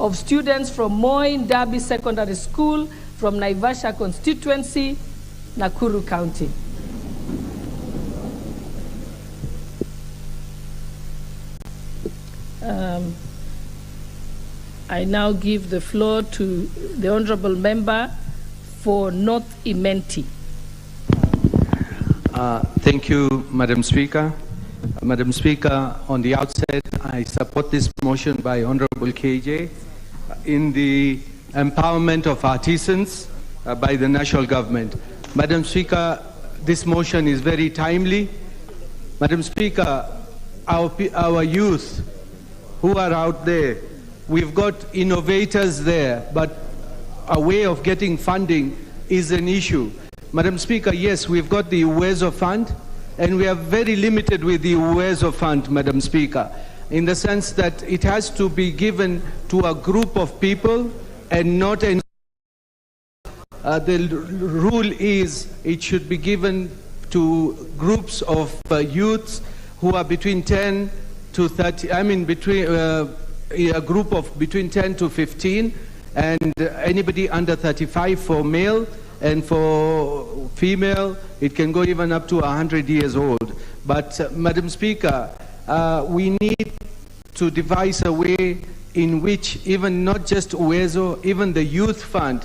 of students from Moi Ndabi Secondary School from Naivasha constituency, Nakuru County. I now give the floor to the Honorable Member for North Imenti. Thank you, Madam Speaker. Madam Speaker, on the outset, I support this motion by Honorable KJ in the empowerment of artisans by the national government. Madam Speaker, this motion is very timely. Madam Speaker, our youth who are out there, we've got innovators there, but a way of getting funding is an issue. Madam Speaker, yes, we've got the UWEZO Fund, and we are very limited with the UWEZO Fund, Madam Speaker, in the sense that it has to be given to a group of people and not an the rule is it should be given to groups of youths who are between 10 to 30, I mean between a group of between 10 to 15, and anybody under 35 for male, and for female it can go even up to 100 years old. But Madam Speaker, we need to devise a way in which even not just UWEZO, even the Youth Fund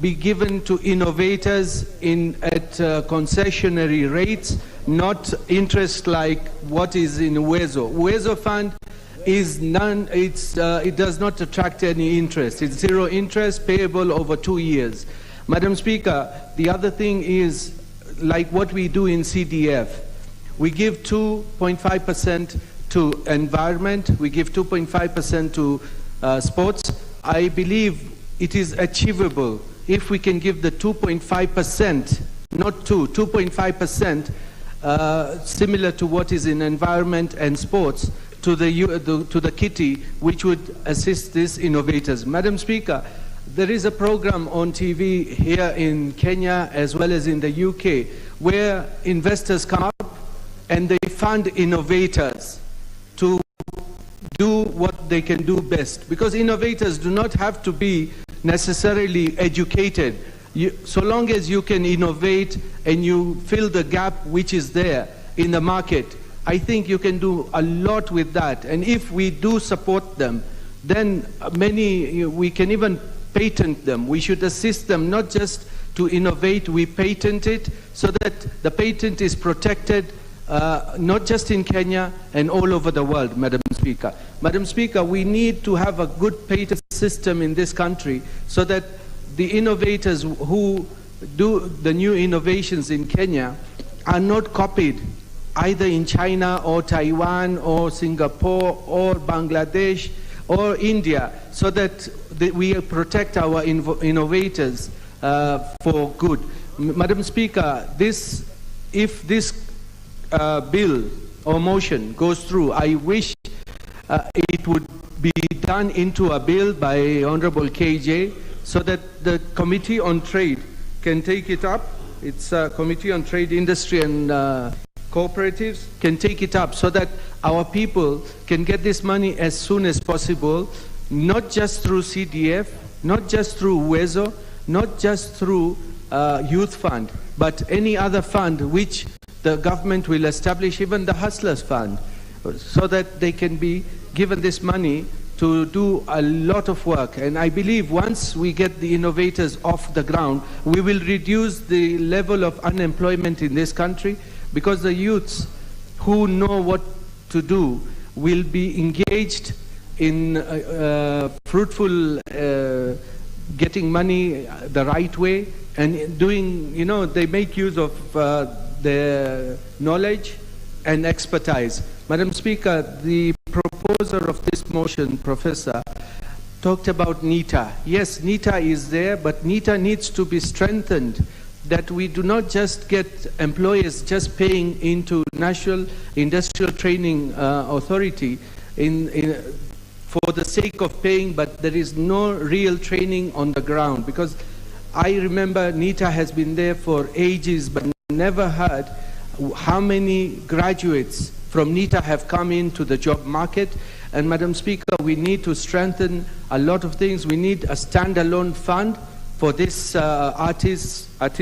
be given to innovators at concessionary rates, not interest like what is in UWEZO. UWEZO Fund is it does not attract any interest. It's zero interest, payable over 2 years. Madam Speaker, the other thing is like what we do in CDF. We give 2.5% to environment, we give 2.5% to sports. I believe it is achievable if we can give the 2.5%, not 2.5%, similar to what is in environment and sports, to the kitty, which would assist these innovators. Madam Speaker, there is a program on TV here in Kenya as well as in the UK where investors come up and they fund innovators to do what they can do best. Because innovators do not have to be necessarily educated. So long as you can innovate and you fill the gap which is there in the market, I think you can do a lot with that. And if we do support them, then we can even patent them. We should assist them not just to innovate, we patent it so that the patent is protected not just in Kenya and all over the world, Madam Speaker. Madam Speaker, we need to have a good patent system in this country so that the innovators who do the new innovations in Kenya are not copied either in China or Taiwan or Singapore or Bangladesh or India, so that we protect our innovators for good. Madam Speaker, if this bill or motion goes through, I wish it would be done into a bill by Honorable KJ so that the Committee on Trade can take it up. It's a Committee on Trade, Industry and Cooperatives can take it up so that our people can get this money as soon as possible, not just through CDF, not just through UWEZO, not just through Youth Fund, but any other fund which the government will establish, even the Hustlers Fund, so that they can be given this money to do a lot of work. And I believe once we get the innovators off the ground, we will reduce the level of unemployment in this country, because the youths who know what to do will be engaged in fruitful getting money the right way and doing, they make use of their knowledge and expertise. Madam Speaker, the proposer of this motion, Professor, talked about NITA. Yes, NITA is there, but NITA needs to be strengthened, that we do not just get employers just paying into National Industrial Training Authority for the sake of paying, but there is no real training on the ground. Because I remember NITA has been there for ages, but never heard how many graduates from NITA have come into the job market. And Madam Speaker, we need to strengthen a lot of things. We need a standalone fund for this artists